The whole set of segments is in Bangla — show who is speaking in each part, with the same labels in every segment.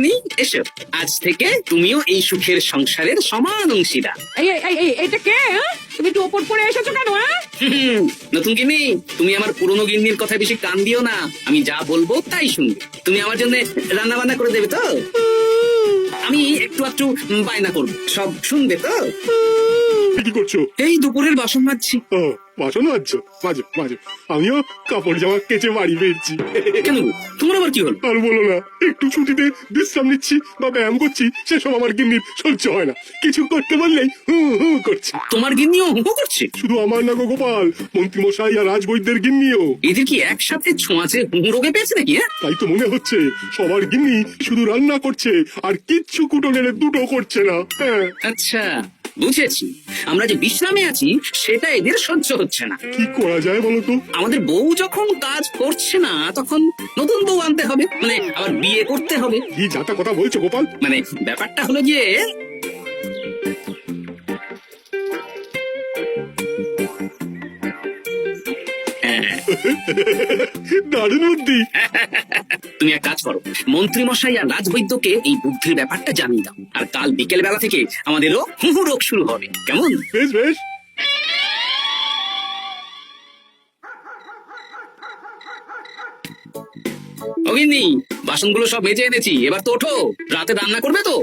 Speaker 1: গিন্নি এসো, আজ থেকে তুমিও এই সুখের সংসারের সমান অংশীদার।
Speaker 2: এটা কে? তুমি একটু ওপর পরে এসেছো কেন?
Speaker 1: নতুন গিন্নি, তুমি আমার পুরনো গিন্নির কথা বেশি কান দিও না, আমি যা বলবো তাই শুনবে। তুমি আমার জন্য রান্না বান্না করে দেবে তো? আমি একটু একটু বায়না করবো, সব শুনবে তো?
Speaker 3: কি করছো?
Speaker 1: এই দুপুরের বাসন মাজছি।
Speaker 3: ও, বাসন মাজছো? মাজো মাজো, আমিও কাপড় জামা কেচে বাড়ি ফিরছি।
Speaker 1: কেন, তোমার আবার কি হল?
Speaker 3: আর বলো না, একটু ছুটিতে বিশ্রাম নিচ্ছি বা ব্যায়াম করছি, সেসব আমার গিন্নির সহ্য হয় না। কিছু করতে বললেই হু হু করছে।
Speaker 1: তোমার গিন্নিও হুঁ করছে?
Speaker 3: শুধু আমার না গো গোপাল, মন্ত্রী মশাই আর রাজবৈদ্যের গিন্নিও।
Speaker 1: এদের কি একসাথে ছোঁয়াচে হুঁ রোগে পেয়েছে নাকি?
Speaker 3: তাই তো মনে হচ্ছে সবার গিন্নি শুধু রান্না করছে আর কিচ্ছু কুটোনের দুটো করছে না। হ্যাঁ,
Speaker 1: আচ্ছা, বুঝেছি। আমরা যে বিশ্রামে আছি সেটা এদের সহ্য হচ্ছে না।
Speaker 3: কি করা যায় বলো তো?
Speaker 1: আমাদের বউ যখন কাজ করছে না, তখন নতুন বউ আনতে হবে, মানে আবার বিয়ে করতে হবে।
Speaker 3: কি যাতা কথা বলছো গোপাল?
Speaker 1: মানে ব্যাপারটা হলো যে
Speaker 3: দারুণ বুদ্ধি।
Speaker 1: তুমি এক কাজ করো, মন্ত্রী মশাই আর রাজবৈদ্যকে এই বুদ্ধির ব্যাপারটা জানিয়ে দাও, আর কাল বিকেল বেলা থেকে আমাদেরও হুহু রোগ শুরু হবে, কেমন?
Speaker 3: বেশ বেশ।
Speaker 1: অগিন্নি, বাসনগুলো সব মেজে এনেছি, এবার তো ওঠো, রাতে রান্না করবে তো?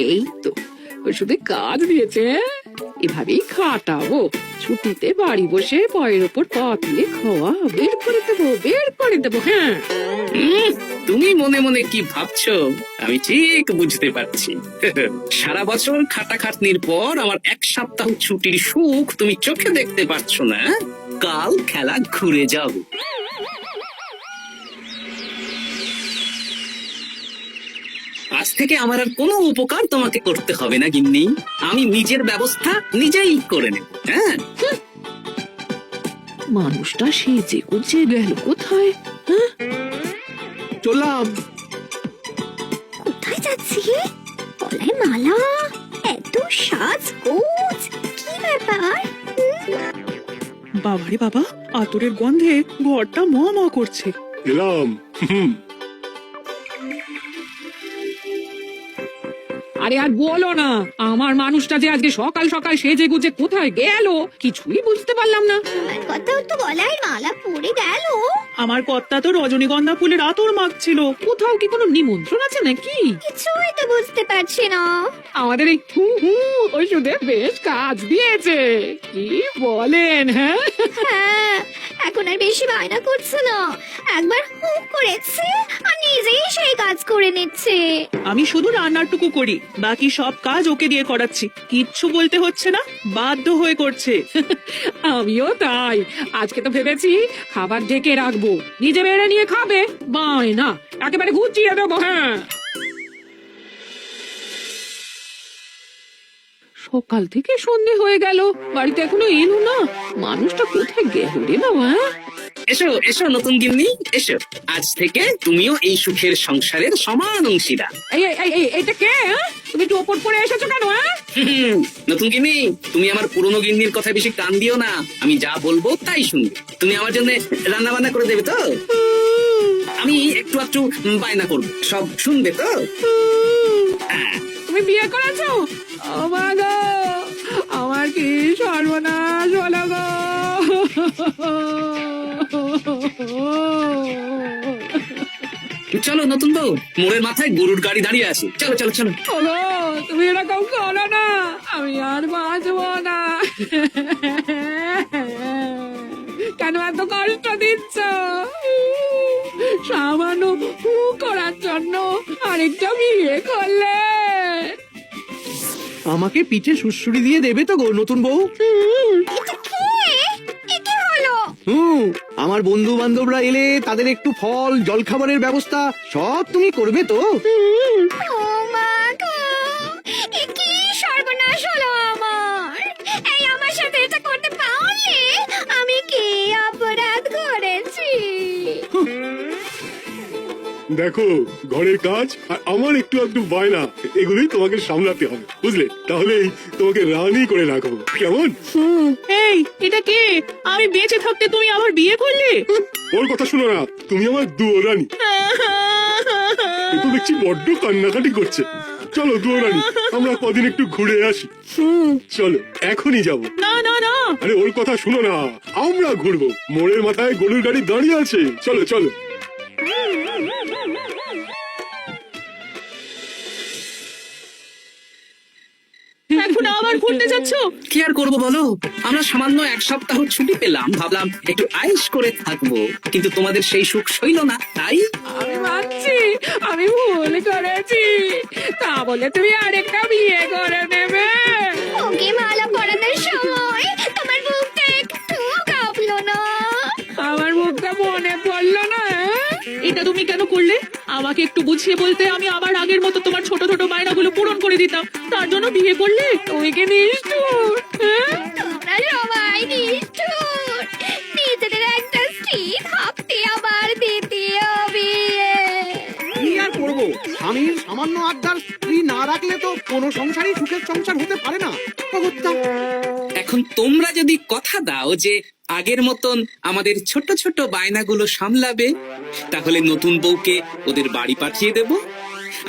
Speaker 2: এই তো ওষুধে কাজ দিয়েছে। এভাবেই খাটাবো, ছুটিতে বাড়ি বসে পায়ের ওপর পা তুলে খাওয়া বের করে দেবো। হ্যাঁ,
Speaker 1: তুমি মনে মনে কি ভাবছো আমি ঠিক বুঝতে পারছি। সারা বছর খাটাখাটনির পর আমার এক সপ্তাহ ছুটির সুখ তুমি চোখে দেখতে পাচ্ছ না। কাল খেলা ঘুরে যাবে। আজ থেকে আমার আর কোনো উপকার তোমাকে করতে হবে না গিন্নি, আমি নিজের ব্যবস্থা নিজেই করে নেব। হ্যাঁ,
Speaker 2: মানুষটা সেজে গুজে গেল কোথায়?
Speaker 4: চললাম।
Speaker 5: কোথায় যাচ্ছি? গলায় মালা, এত সাজগোজ, কি ব্যাপার?
Speaker 4: বাবারে বাবা, আতরের গন্ধে ঘরটা ম ম করছে।
Speaker 3: এলাম।
Speaker 2: আরে আর বলো না, আমার মানুষটা যে আজকে সকাল সকাল সেজে গুজে কোথায় গেল কিছুই বুঝতে পারলাম না।
Speaker 5: আমার কথাও তো গলায় মালা পড়ে গেল।
Speaker 4: আমার কর্তা তো রজনীগন্ধা ফুলের আতর মাখছিল।
Speaker 2: কোথাও কি কোনো নিমন্ত্রণ আছে নাকি?
Speaker 5: কিছুই তো বুঝতে পারছি না।
Speaker 2: আমাদের এই ওষুধে বেশ কাজ দিয়েছে, কি বলেন? হ্যাঁ,
Speaker 5: হ্যাঁ, এখন আর বেশি বায়না করছে না। একবার হুক করেছে আর নিজেই সেই কাজ করে নিচ্ছে।
Speaker 4: আমি শুধু রান্নারটুকু করি, বাকি সব কাজ ওকে দিয়ে করাচ্ছি। কিচ্ছু বলতে হচ্ছে না, বাধ্য হয়ে করছে।
Speaker 2: আমিও তাই। আজকে তো ভেবেছি খাবার ঢেকে রাখবো, নিজে বেড়ে নিয়ে খাবে। বায়না একেবারে ঘুচিয়ে দেবো। হ্যাঁ, সকাল থেকে সন্ধে হয়ে গেল, বাড়িতে এখনো এলো না। মানুষটা কোথায় গেল রে বাবা?
Speaker 1: এসো এসো নতুন গিন্নি, এসো, আজ থেকে তুমিও এই সুখের সংসারের সমান অংশীদার।
Speaker 2: এটা কে? তুমি একটু ওপর পরে এসেছো কেন?
Speaker 1: নতুন গিন্নি, তুমি আমার পুরনো গিন্নির কথা বেশি কান দিও না, আমি যা বলবো তাই শুনবে। তুমি আমার জন্য রান্না বান্না করে দেবে তো? আমি একটু একটু বায়না করবো, সব শুনবে তো?
Speaker 2: তুমি বিয়ে করেছো? ও মা গো, আমার কি সর্বনাশ হলো গো।
Speaker 1: চলো নতুন বউ, মোড়ের মাথায় গরুর গাড়ি দাঁড়িয়ে আছে, চলো চলো চলো।
Speaker 2: ওগো, তুমি এরকম করো না, আমি আর বাঁচবো না। কেন এত কষ্ট দিচ্ছ? সামান্য করার জন্য আরেকটা বিয়ে করলে?
Speaker 4: আমাকে পিঠে সুড়সুড়ি দিয়ে দেবে তো গো নতুন বউ?
Speaker 5: এটা কে? এ কি হলো?
Speaker 6: আমার বন্ধু বান্ধবরা এলে তাদের একটু ফল জলখাবারের ব্যবস্থা সব তুমি করবে তো?
Speaker 5: ও মা গো, এ কি সর্বনাশ হলো আমার! এই আমার সাথে এটা করতে পারলে আমি কি অপরাধ করেছি?
Speaker 3: দেখো, ঘরের কাজ আর আমার একটু একটু বায়না, এগুলোই তোমাকে সামলাতে হবে, বুঝলে? তাহলেই তোমাকে রানী করে রাখবো, কেমন?
Speaker 4: এই, এটা কে? আমি বেঁচে থাকতে তুমি আবার বিয়ে করলে?
Speaker 3: ওর কথা শুনো না, তুমি আমার দুয়ো রানী। এ তো দেখছি বড্ড কান্নাকাটি করছে। চলো দুয়ারানি, আমরা কদিন একটু ঘুরে আসি। চলো এখনই যাব।
Speaker 4: না না না,
Speaker 3: আরে ওর কথা শুনো না, আমরা ঘুরবো। মোড়ের মাথায় গরুর গাড়ি দাঁড়িয়ে আছে, চলো চলো।
Speaker 4: এখন আবার ঘুরতে যাচ্ছ?
Speaker 1: কি আর করবো বলো, আমরা সামান্য এক সপ্তাহ ছুটি পেলাম, ভাবলাম একটু আয়েশ করে থাকবো, কিন্তু তোমাদের সেই সুখ সইল না, তাই
Speaker 2: আমি মানছি আমি ভুল করেছি, তা বলে তুমি আরেকটা বিয়ে করে নেবে?
Speaker 5: ওকে মালা পরানোর সময় তোমার বুকটা একটু কাঁপলো না?
Speaker 2: আমার মুখটা মনে পড়লো না?
Speaker 4: এটা তুমি কেন করলে? আমাকে একটু বুঝিয়ে বলতে আমি আবার আগের মতো তোমার ছোট ছোট বায়নাগুলো পূরণ করে দিতাম। তার জন্য বিয়ে করলে?
Speaker 2: তুই কি নিষ্ঠুর? হ্যাঁ?
Speaker 5: তোমরা সবাই নিষ্ঠুর। নিজেদের একটা স্ত্রী থাকতে আবার দ্বিতীয় বিয়ে।
Speaker 6: কি আর করবো, স্বামীর সামান্য আবদার স্ত্রী না রাখলে তো কোনো সংসারই সুখের সংসার হতে পারে না। অগত্যা।
Speaker 1: এখন তোমরা যদি কথা দাও যে আগের মতন আমাদের ছোট ছোট বায়নাগুলো সামলাবে, তাহলে নতুন বউকে ওদের বাড়ি পাঠিয়ে দেব,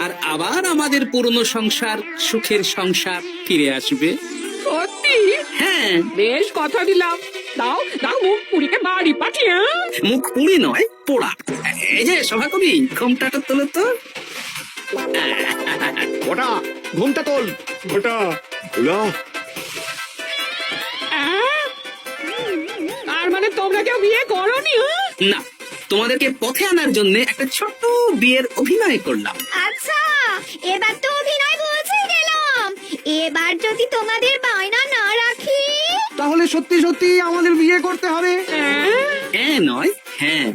Speaker 1: আর আবার আমাদের পুরনো সংসার, সুখের সংসার ফিরে আসবে।
Speaker 2: সত্যি?
Speaker 1: হ্যাঁ,
Speaker 2: বেশ কথা দিলাম। দাও দাও মুখ পুরীকে বাড়ি পাঠিয়ে।
Speaker 1: মুখ পুড়ি নয়, পোড়া। এই যে সভাকবি, ঘোমটাটা তোলো তো।
Speaker 6: ওটা ঘুমটা তোল।
Speaker 3: ওটা ভোলা,
Speaker 2: আর মানে তোমরা কেউ বিয়ে করোনি?
Speaker 1: না, তোমাদেরকে পথে আনার জন্য একটা ছোট্ট বিয়ের অভিনয় করলাম।
Speaker 5: আচ্ছা, এবার তো অভিনয় বুঝে গেলাম। এবার যদি তোমাদের বায়না না রাখি,
Speaker 6: তাহলে সত্যি সত্যি আমাদের বিয়ে করতে হবে।
Speaker 2: হ্যাঁ?
Speaker 1: হ্যাঁ নয়, হ্যাঁ।